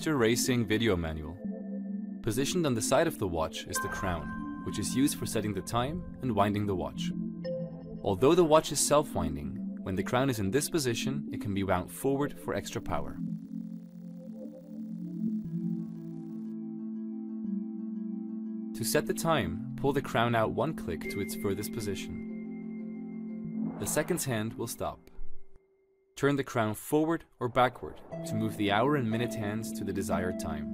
Speedmaster Racing video manual. Positioned on the side of the watch is the crown, which is used for setting the time and winding the watch. Although the watch is self-winding, when the crown is in this position, it can be wound forward for extra power. To set the time, pull the crown out one click to its furthest position. The seconds hand will stop. Turn the crown forward or backward to move the hour and minute hands to the desired time.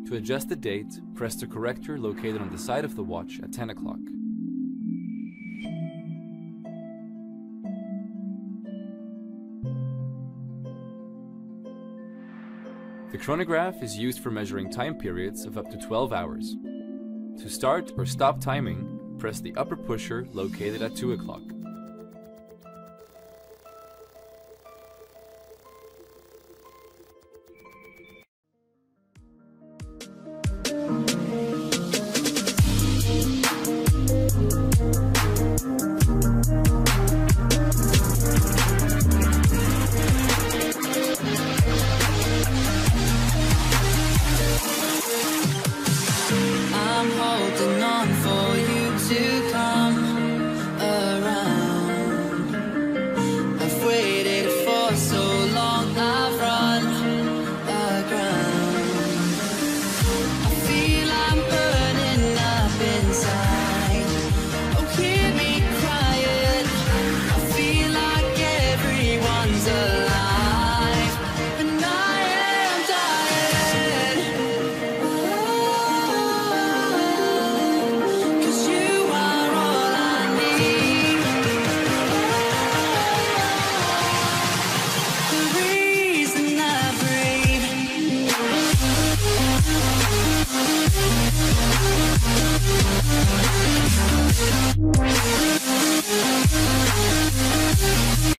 To adjust the date, press the corrector located on the side of the watch at 10 o'clock. The chronograph is used for measuring time periods of up to 12 hours. To start or stop timing, press the upper pusher located at 2 o'clock.